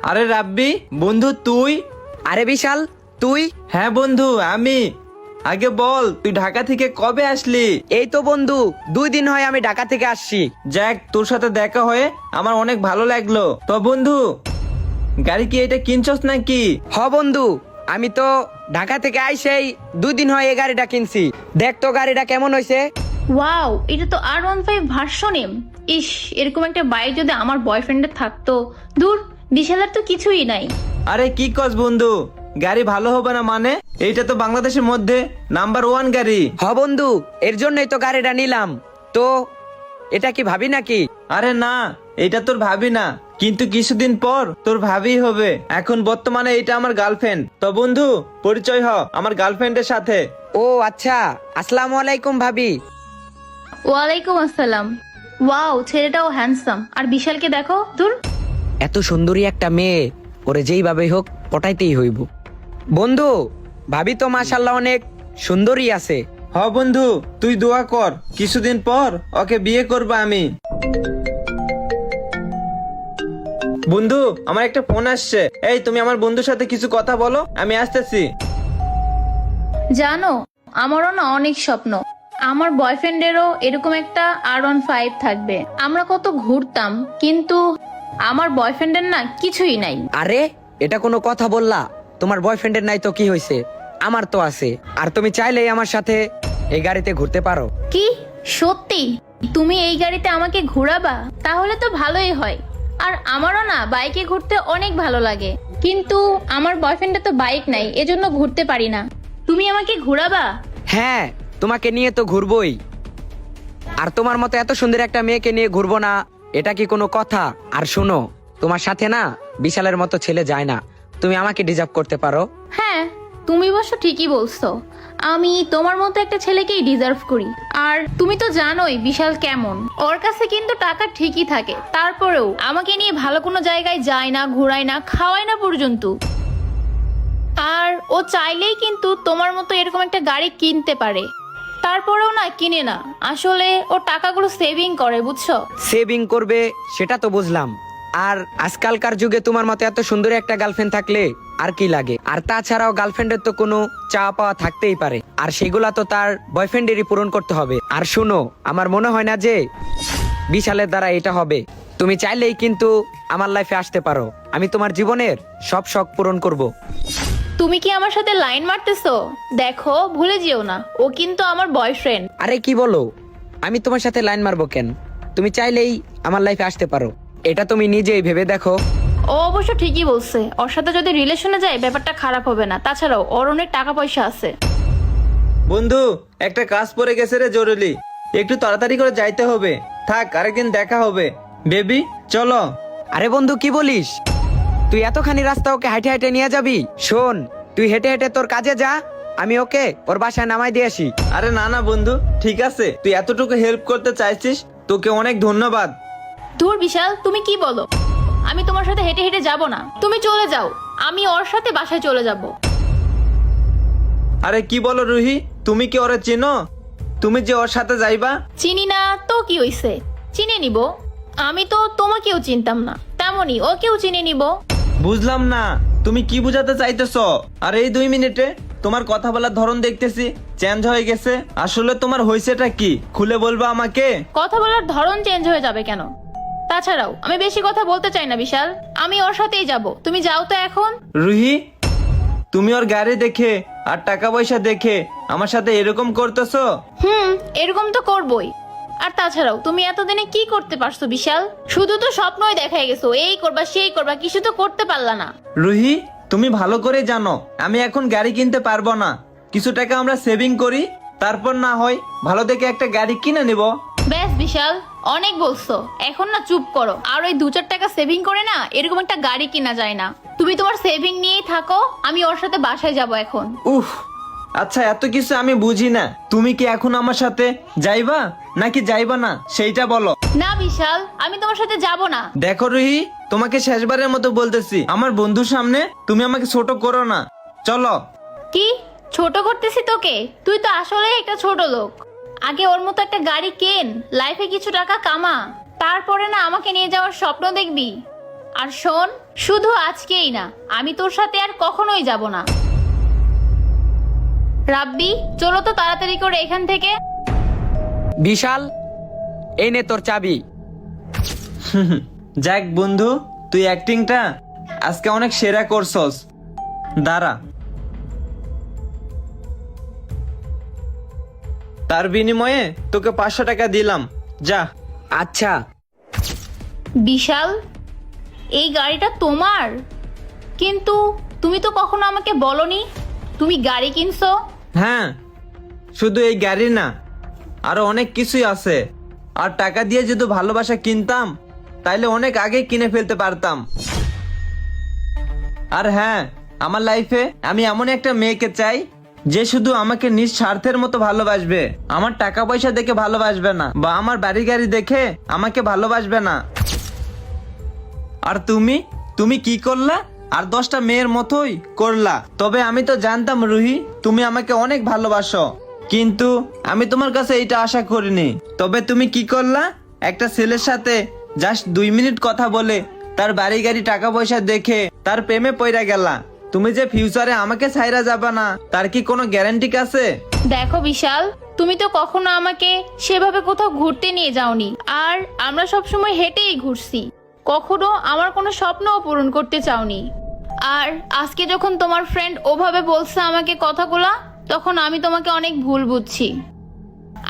আরে রাব্বি, বন্ধু তুই? আরে বিশাল, তুই? হ্যাঁ বন্ধু, আমি। আগে বল, তুই ঢাকা থেকে কবে আসলি? এই তো বন্ধু, 2 দিন হয় আমি ঢাকা থেকে আসছি। যাক, তোর সাথে দেখা হয়ে আমার অনেক ভালো লাগলো। তো বন্ধু, গাড়ি কি এটা কিনছস নাকি? হ বন্ধু, আমি তো ঢাকা থেকে আইসেই 2 দিন হয় এই গাড়িটা কিনছি। দেখ তো গাড়িটা কেমন হয়েছে। ওয়াও, এটা তো R15 ভার্সন এম। ইস, এরকম একটা বাইক যদি আমার বয়ফ্রেন্ডের থাকতো। দূর, বিশালের তো কিছুই নাই। আরে কি কস বন্ধু, গাড়ি ভালো হবে না মানে? এইটা তো বাংলাদেশের মধ্যে নাম্বার 1 গাড়ি। হ বন্ধু, এর জন্যই তো গাড়িটা নিলাম। তো এটা কি ভাবি নাকি? আরে না, এটা তোর ভাবি না, কিন্তু কিছুদিন পর তোর ভাবি হবে। এখন বর্তমানে এটা আমার গার্লফ্রেন্ড। তো বন্ধু, পরিচয় হ আমার গার্লফ্রেন্ডের সাথে। ও আচ্ছা, আসসালামু আলাইকুম ভাবি। ওয়ালাইকুম আসসালাম। ওয়াও, ছেলেটাও হ্যান্ডসাম। আর বিশালকে দেখো, দূর। এত সুন্দরী একটা মেয়ে, ওরে যেইভাবে হোক পটাইতেই হইব। বন্ধু, ভাবি তো মাশাআল্লাহ অনেক সুন্দরী আছে। হ বন্ধু, তুই দোয়া কর, কিছুদিন পর ওকে বিয়ে করব আমি। বন্ধু, আমার একটা ফোন আসছে। এই, তুমি আমার বন্ধুর সাথে কিছু কথা বলো, আমি আসতেছি। জানো, আমারও না অনেক স্বপ্ন আমার বয়ফ্রেন্ডেরও এরকম একটা R15 থাকবে। আমরা কত ঘুরতাম, কিন্তু আমার বয়ফ্রেন্ডের না কিছুই নাই। আরে এটা কোনো কথা বললা? তোমার বয়ফ্রেন্ডের নাই তো কি হয়েছে, আমার তো আছে। আর তুমি চাইলেই আমার সাথে এই গাড়িতে ঘুরতে পারো। কি সত্যি তুমি এই গাড়িতে আমাকে ঘোরাবা? তাহলে তো ভালোই হয়। আর আমারও না বাইকে ঘুরতে অনেক ভালো লাগে, কিন্তু আমার বয়ফ্রেন্ডের তো বাইক নাই, এজন্য ঘুরতে পারি না। তুমি আমাকে ঘোরাবা? হ্যাঁ, তোমাকে নিয়ে তো ঘুরবই। আর তোমার মতো এত সুন্দর একটা মেয়েকে নিয়ে ঘুরবো না, এটা কি কোনো কথা? আর শোনো, তোমার সাথে না বিশালের মতো ছেলে যায় না, তুমি আমাকে ডিজার্ভ করতে পারো। হ্যাঁ, তুমি অবশ্য ঠিকই বলছো। আমি তোমার মতো একটা ছেলেকেই ডিজার্ভ করি। আর তুমি তো জানোই বিশাল কেমন। ওর কাছে কিন্তু টাকা ঠিকই থাকে, তারপরেও আমাকে নিয়ে ভালো কোনো জায়গায় যায় না, ঘোরায় না, খাওয়ায় না পর্যন্ত। আর ও চাইলেই কিন্তু তোমার মতো এরকম একটা গাড়ি কিনতে পারে, তারপরেও না কিনে না। আসলে ও টাকাগুলো সেভিং করে, বুঝছো? সেভিং করবে সেটা তো বুঝলাম। আর আজকালকার যুগে তোমার মতো এত সুন্দর একটা গার্লফ্রেন্ড থাকলে আর কি লাগে? আর তাছাড়াও গার্লফ্রেন্ডের তো কোনো চাওয়া পাওয়া থাকতেই পারে, আর সেগুলা তো তার বয়ফ্রেন্ডেরই পূরণ করতে হবে। আর শুনো, আমার মনে হয় না যে বিশালের দ্বারা এটা হবে। তুমি চাইলেই কিন্তু আমার লাইফে আসতে পারো, আমি তোমার জীবনের সব শখ পূরণ করব। তুমি কি আমার সাথে লাইন মারতেছো? দেখো, ভুলে যেও না, ও কিন্তু আমার বয়ফ্রেন্ড। আরে কি বলো, আমি তোমার সাথে লাইন মারবো কেন? তুমি চাইলেই আমার লাইফে আসতে পারো, এটা তুমি নিজেই ভেবে দেখো। ও অবশ্য ঠিকই বলছে, ওর সাথে যদি রিলেশনে যায় ব্যাপারটা খারাপ হবে না। তাছাড়াও ওর অনেক টাকা পয়সা আছে। বন্ধু, একটা কাজ পড়ে গেছে রে, জরুরি, একটু তাড়াতাড়ি করে যাইতে হবে। থাক, আরেকদিন দেখা হবে। বেবি, চলো। আরে বন্ধু, কি বলিস? তুই এতখানি রাস্তা ওকে হাঁটে হাঁটে নিয়ে যাবি? শোন, তুই হেঁটে হেঁটে তোর কাজে যা, আমি ওকে ওর বাসায় নামাই দিয়ে আসি। আরে না না বন্ধু, ঠিক আছে, তুই এতটুকু হেল্প করতে চাইছিস, তোকে অনেক ধন্যবাদ। ধুর বিশাল, তুমি কি বলো? আমি তোমার সাথে হেঁটে হেঁটে যাব না, তুমি চলে যাও, আমি ওর সাথে বাসায় চলে যাব। আরে কি বলো রুহি, তুমি কি ওরে চেনো? তুমি যে ওর সাথে যাইবা? চিনি না তো কি হইছে, চিনে নিব। আমি তো তোমাকেও চিনতাম না, তেমনি ওকেও চিনে নিব। বুঝলাম না, তুমি কি বুঝাতে চাইতেছ? আর এই 2 মিনিটে তোমার কথা বলার ধরন দেখতেছি চেঞ্জ হয়ে গেছে। আসলে তোমার হয়েছেটা কি, খুলে বলবা আমাকে? কথা বলার ধরন চেঞ্জ হয়ে যাবে কেন? তাছাড়াও আমি বেশি কথা বলতে চাই না বিশাল, আমি ওর সাথেই যাব। তুমি যাও তো এখন। রুহি, তুমি ওর গাড়ি দেখে আর টাকা পয়সা দেখে আমার সাথে এরকম করতেছো? এরকম তো করবই। আর তাছাড়াও তুমি এতদিনে কি করতে পারছো বিশাল? শুধু তো স্বপ্নই দেখাই গেছো, এই করবা সেই করবা, কিছু তো করতে পারলা না। রুহি, তুমি ভালো করে জানো আমি এখন গাড়ি কিনতে পারবো না। কিছু টাকা আমরা সেভিং করি, তারপর না হয় ভালো দেখে একটা গাড়ি কিনে নিব। ব্যাস বিশাল, অনেক বলছো, এখন না চুপ করো। আর ওই 2-4 টাকা সেভিং করে না এরকম একটা গাড়ি কিনা যায় না। তুমি তোমার সেভিং নিয়েই থাকো, আমি ওর সাথে বাসায় যাব এখন। উফ, আচ্ছা, এত কিছু আমি বুঝি না। তুমি কি এখন আমার সাথে যাইবা নাকি যাইবা না সেইটা বলো। না বিশাল, আমি তোমার সাথে যাব না। দেখো রুহি, তোমাকে শেষবারের মতো বলতেছি, আমার বন্ধুর সামনে তুমি আমাকে ছোট করো না, চলো। কি ছোট করতেছি তোকে? তুই তো আসলে একটা ছোট লোক। আগে ওর মতো একটা গাড়ি কেন, লাইফে কিছু টাকা কামা, তারপরে না আমাকে নিয়ে যাওয়ার স্বপ্ন দেখবি। আর শোন, শুধু আজকেই না, আমি তোর সাথে আর কখনোই যাব না। রাব্বি, চলো তো তাড়াতাড়ি করে এখান থেকে। বিশাল, এই নে তোর চাবি। যাক বন্ধু, তুই অ্যাক্টিংটা আজকে অনেক সেরা করছস। দাঁড়া, তার বিনিময়ে তোকে 500 টাকা দিলাম, যা। আচ্ছা। বিশাল, এই গাড়িটা তোমার? কিন্তু তুমি তো কখনো আমাকে বলনি তুমি গাড়ি কিনছো। হ্যাঁ, শুধু এই গাড়ি না, আরো অনেক কিছুই আছে। আর টাকা দিয়ে যদি ভালোবাসা কিনতাম তাইলে অনেক আগে কিনে ফেলতে পারতাম। আর হ্যাঁ, আমার লাইফে আমি এমন একটা মেয়েকে চাই যে শুধু আমাকে নিজ স্বার্থের মতো ভালোবাসবে, আমার টাকা পয়সা দেখে ভালোবাসবে না, বা আমার বাড়ি গাড়ি দেখে আমাকে ভালোবাসবে না। আর তুমি তুমি কি করলা? আর 10টা মেয়ের মতোই করলা। তবে আমি তো জানতাম রুহি, তুমি আমাকে অনেক ভালোবাসো, কিন্তু আমি তোমার কাছে এইটা আশা করিনি। তবে তুমি কি করলা? একটা ছেলের সাথে জাস্ট 2 মিনিট কথা বলে তার বাড়ি গাড়ি টাকা পয়সা দেখে তার প্রেমে পড়া গেলা। তুমি যে ফিউচারে আমাকে ছাইরা যাবা না, তার কি কোনো গ্যারান্টি আছে? দেখো বিশাল, তুমি তো কখনো আমাকে সেভাবে কোথাও ঘুরতে নিয়ে যাওনি, আর আমরা সবসময় হেঁটেই ঘুরছি। কখনো আমার কোনো স্বপ্নও পূরণ করতে চাওনি। আর আজকে যখন তোমার ফ্রেন্ড ওভাবে বলছে আমাকে কথাগুলা, তখন আমি তোমাকে অনেক ভুল বুঝছি,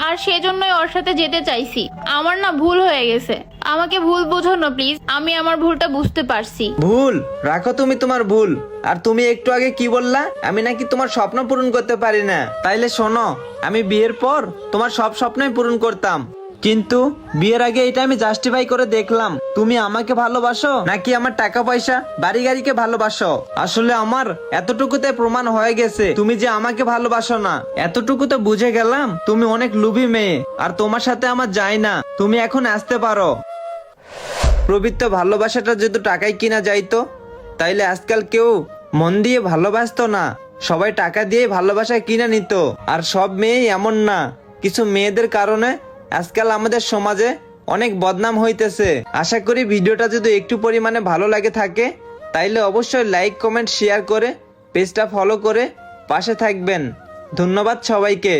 আর সেজন্যই ওর সাথে যেতে চাইছি। আমার না ভুল হয়ে গেছে, আমাকে ভুল বোঝো না প্লিজ। আমি আমার ভুলটা বুঝতে পারছি। ভুল রাখো তুমি তোমার ভুল। আর তুমি একটু আগে কি বললা? আমি নাকি তোমার স্বপ্ন পূরণ করতে পারি না। তাইলে শোনো, আমি বিয়ের পর তোমার সব স্বপ্নই পূরণ করতাম, কিন্তু বিয়ের আগে এটা আমি জাস্টিফাই করে দেখলাম তুমি আমাকে ভালোবাসো নাকি আমার টাকা পয়সা বাড়ি গাড়িকে ভালোবাসো। আসলে আমার এতটুকুতে প্রমাণ হয়ে গেছে তুমি যে আমাকে ভালোবাসো না। এতটুকুতে বুঝে গেলাম তুমি অনেক লোভী মেয়ে, আর তোমার সাথে আমার যায় না। তুমি এখন আসতে পারো। প্রবৃত্ত ভালোবাসাটা যদি টাকায় কিনা যাইতো তাইলে আজকাল কেউ মন দিয়ে ভালোবাসতো না, সবাই টাকা দিয়ে ভালোবাসা কিনে নিত। আর সব মেয়েই এমন না, কিছু মেয়েদের কারণে আজকাল আমাদের সমাজে অনেক বদনাম হইতেছে। আশা করি ভিডিওটা যদি একটু পরিমাণে ভালো লাগে থাকে তাইলে অবশ্যই লাইক কমেন্ট শেয়ার করে পেজটা ফলো করে পাশে থাকবেন। ধন্যবাদ সবাইকে।